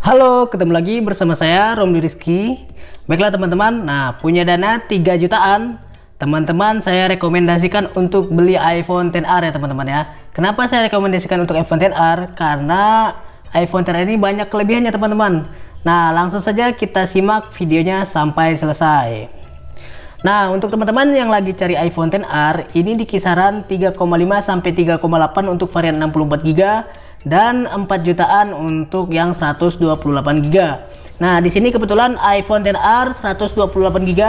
Halo, ketemu lagi bersama saya Romli Rizky. Baiklah teman-teman, nah punya dana 3 jutaan, teman-teman saya rekomendasikan untuk beli iPhone XR ya teman-teman ya. Kenapa saya rekomendasikan untuk iPhone XR? Karena iPhone XR ini banyak kelebihannya teman-teman. Nah langsung saja kita simak videonya sampai selesai. Nah untuk teman-teman yang lagi cari iPhone XR, ini di kisaran 3,5 sampai 3,8 untuk varian 64GB dan 4 jutaan untuk yang 128GB. Nah, di sini kebetulan iPhone XR 128GB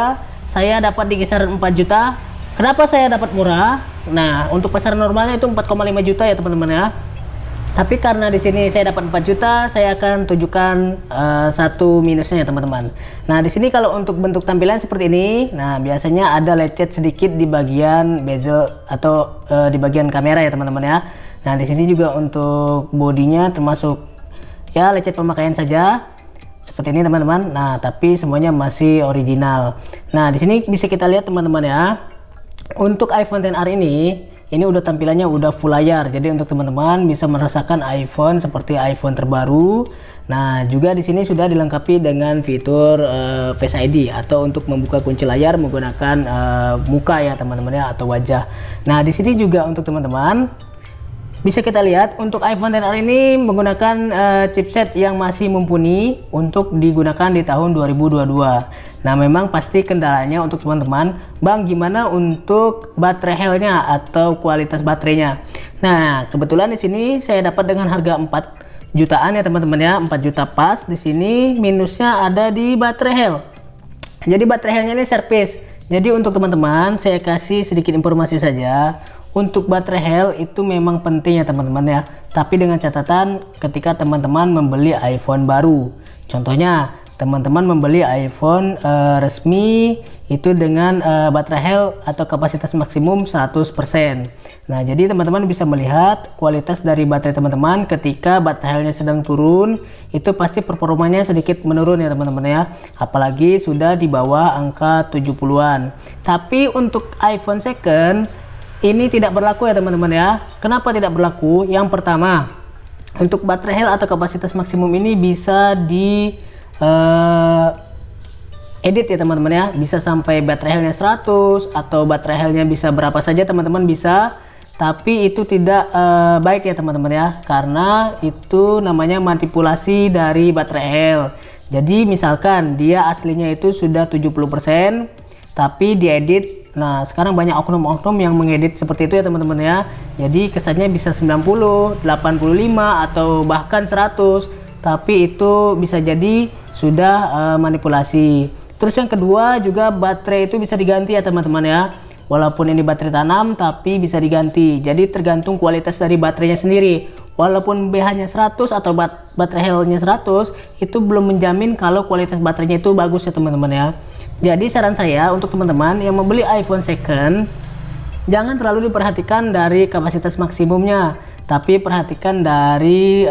saya dapat di kisaran 4 juta. Kenapa saya dapat murah? Nah, untuk pasaran normalnya itu 4,5 juta ya teman-teman ya. Tapi karena di sini saya dapat 4 juta, saya akan tunjukkan satu minusnya ya teman-teman. Nah, di sini kalau untuk bentuk tampilan seperti ini, nah biasanya ada lecet sedikit di bagian bezel atau di bagian kamera ya teman-teman ya. Nah, di sini juga untuk bodinya termasuk ya lecet pemakaian saja. Seperti ini teman-teman. Nah, tapi semuanya masih original. Nah, di sini bisa kita lihat teman-teman ya. Untuk iPhone XR ini udah tampilannya udah full layar. Jadi untuk teman-teman bisa merasakan iPhone seperti iPhone terbaru. Nah, juga di sini sudah dilengkapi dengan fitur Face ID atau untuk membuka kunci layar menggunakan muka ya teman-teman ya, atau wajah. Nah, di sini juga untuk teman-teman bisa kita lihat untuk iPhone XR ini menggunakan chipset yang masih mumpuni untuk digunakan di tahun 2022. Nah, memang pasti kendalanya untuk teman-teman, Bang, gimana untuk baterai health-nya atau kualitas baterainya? Nah, kebetulan di sini saya dapat dengan harga 4 jutaan ya teman-teman ya, 4 juta pas. Di sini minusnya ada di baterai health. Jadi baterai health-nya ini service. Jadi untuk teman-teman saya kasih sedikit informasi saja. Untuk baterai health itu memang penting ya teman-teman ya, tapi dengan catatan ketika teman-teman membeli iPhone baru. Contohnya teman-teman membeli iPhone resmi itu dengan baterai health atau kapasitas maksimum 100%. Nah, jadi teman-teman bisa melihat kualitas dari baterai teman-teman ketika baterai health-nya sedang turun, itu pasti performanya sedikit menurun ya teman-teman ya. Apalagi sudah di bawah angka 70-an. Tapi untuk iPhone second ini tidak berlaku ya teman-teman ya. Kenapa tidak berlaku? Yang pertama, untuk baterai health atau kapasitas maksimum ini bisa di edit ya teman-teman ya. Bisa sampai baterai health-nya 100 atau baterai health-nya bisa berapa saja teman-teman bisa. Tapi itu tidak baik ya teman-teman ya, karena itu namanya manipulasi dari baterai health. Jadi misalkan dia aslinya itu sudah 70%, tapi diedit. Nah, sekarang banyak oknum-oknum yang mengedit seperti itu ya teman-teman ya. Jadi kesannya bisa 90, 85 atau bahkan 100, tapi itu bisa jadi sudah manipulasi. Terus yang kedua juga baterai itu bisa diganti ya teman-teman ya. Walaupun ini baterai tanam tapi bisa diganti. Jadi tergantung kualitas dari baterainya sendiri. Walaupun BH-nya 100 atau baterai health-nya 100, itu belum menjamin kalau kualitas baterainya itu bagus ya teman-teman ya. Jadi saran saya untuk teman-teman yang membeli iPhone second, jangan terlalu diperhatikan dari kapasitas maksimumnya, tapi perhatikan dari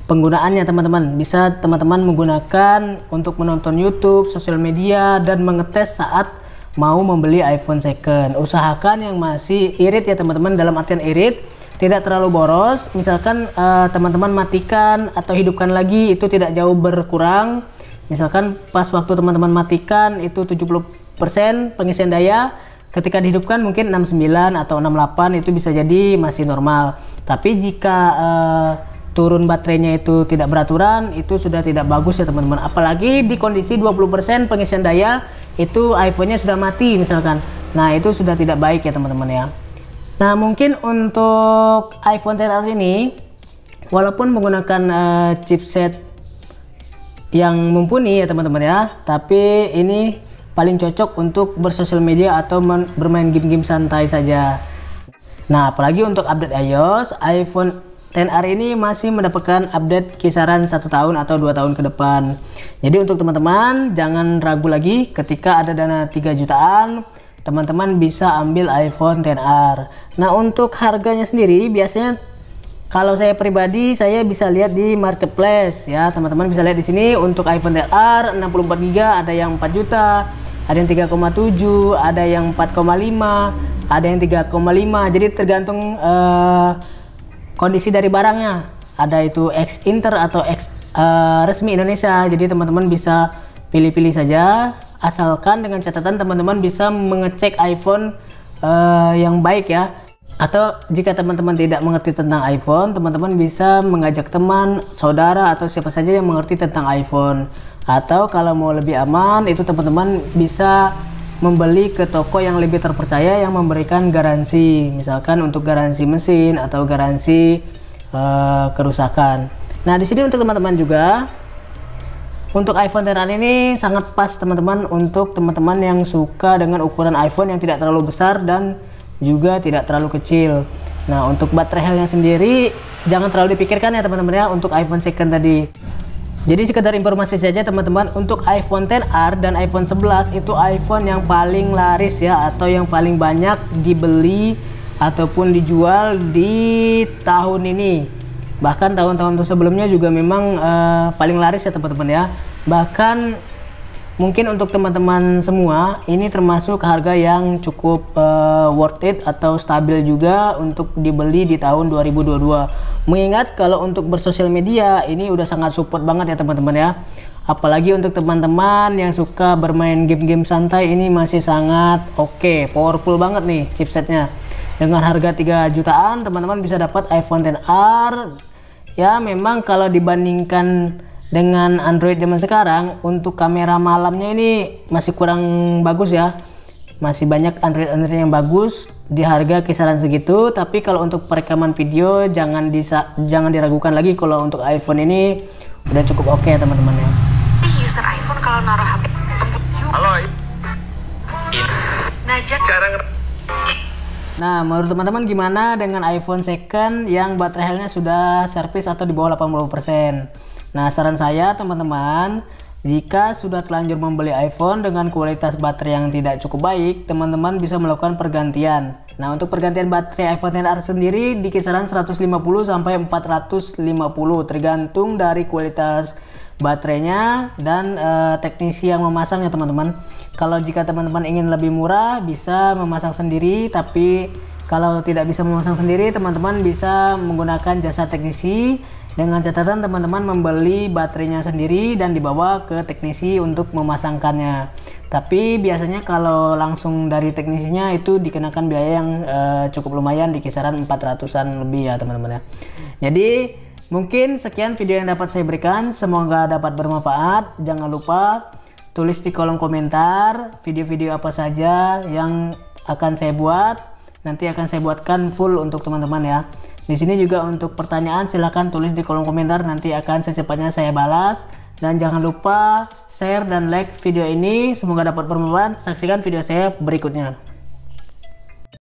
penggunaannya teman-teman. Bisa teman-teman menggunakan untuk menonton YouTube, sosial media, dan mengetes saat mau membeli iPhone second. Usahakan yang masih irit ya teman-teman, dalam artian irit, tidak terlalu boros. Misalkan teman-teman matikan atau hidupkan lagi, itu tidak jauh berkurang. Misalkan pas waktu teman-teman matikan itu 70% pengisian daya, ketika dihidupkan mungkin 69 atau 68, itu bisa jadi masih normal. Tapi jika turun baterainya itu tidak beraturan, itu sudah tidak bagus ya teman-teman. Apalagi di kondisi 20% pengisian daya, itu iPhone-nya sudah mati misalkan. Nah, itu sudah tidak baik ya teman-teman ya. Nah, mungkin untuk iPhone XR ini walaupun menggunakan chipset yang mumpuni ya teman-teman ya, tapi ini paling cocok untuk bersosial media atau bermain game-game santai saja. Nah, apalagi untuk update iOS, iPhone XR ini masih mendapatkan update kisaran 1 tahun atau 2 tahun ke depan. Jadi untuk teman-teman jangan ragu lagi, ketika ada dana 3 jutaan teman-teman bisa ambil iPhone XR. Nah, untuk harganya sendiri biasanya kalau saya pribadi saya bisa lihat di marketplace ya teman-teman, bisa lihat di sini untuk iPhone XR 64GB ada yang 4 juta, ada yang 3,7, ada yang 4,5, ada yang 3,5. Jadi tergantung kondisi dari barangnya. ada itu X Inter atau X resmi Indonesia. Jadi teman-teman bisa pilih-pilih saja, asalkan dengan catatan teman-teman bisa mengecek iPhone yang baik ya. Atau jika teman-teman tidak mengerti tentang iPhone, teman-teman bisa mengajak teman, saudara, atau siapa saja yang mengerti tentang iPhone. Atau kalau mau lebih aman, itu teman-teman bisa membeli ke toko yang lebih terpercaya yang memberikan garansi, misalkan untuk garansi mesin atau garansi kerusakan. Nah, di sini untuk teman-teman juga, untuk iPhone XR ini sangat pas teman-teman untuk teman-teman yang suka dengan ukuran iPhone yang tidak terlalu besar dan juga tidak terlalu kecil. Nah, untuk baterai health-nya sendiri jangan terlalu dipikirkan ya teman-teman ya untuk iPhone second tadi. Jadi sekedar informasi saja teman-teman, untuk iPhone XR dan iPhone 11 itu iPhone yang paling laris ya, atau yang paling banyak dibeli ataupun dijual di tahun ini. Bahkan tahun-tahun sebelumnya juga memang paling laris ya teman-teman ya. Bahkan mungkin untuk teman-teman semua ini termasuk harga yang cukup worth it atau stabil juga untuk dibeli di tahun 2022. Mengingat kalau untuk bersosial media ini udah sangat support banget ya teman-teman ya. Apalagi untuk teman-teman yang suka bermain game-game santai, ini masih sangat oke, powerful banget nih chipsetnya. Dengan harga 3 jutaan teman-teman bisa dapat iPhone XR. Ya memang kalau dibandingkan dengan Android zaman sekarang, untuk kamera malamnya ini masih kurang bagus ya. Masih banyak Android yang bagus di harga kisaran segitu. Tapi kalau untuk perekaman video jangan diragukan lagi, kalau untuk iPhone ini udah cukup oke teman-teman ya. User iPhone kalau naruh HP. Halo. Nah, menurut teman-teman gimana dengan iPhone second yang baterai health-nya sudah servis atau di bawah 80%? Nah, saran saya teman-teman, jika sudah terlanjur membeli iPhone dengan kualitas baterai yang tidak cukup baik, teman-teman bisa melakukan pergantian. Nah, untuk pergantian baterai iPhone XR sendiri di kisaran 150 sampai 450 tergantung dari kualitas baterainya dan teknisi yang memasang ya teman-teman. Kalau jika teman-teman ingin lebih murah bisa memasang sendiri, tapi kalau tidak bisa memasang sendiri teman-teman bisa menggunakan jasa teknisi. Dengan catatan teman-teman membeli baterainya sendiri dan dibawa ke teknisi untuk memasangkannya. Tapi biasanya kalau langsung dari teknisinya itu dikenakan biaya yang cukup lumayan di kisaran 400-an lebih ya teman-teman ya. Jadi mungkin sekian video yang dapat saya berikan, semoga dapat bermanfaat. Jangan lupa tulis di kolom komentar video-video apa saja yang akan saya buat. Nanti akan saya buatkan full untuk teman-teman ya. Di sini juga untuk pertanyaan silahkan tulis di kolom komentar, nanti akan secepatnya saya balas. Dan jangan lupa share dan like video ini, semoga dapat bermanfaat. Saksikan video saya berikutnya.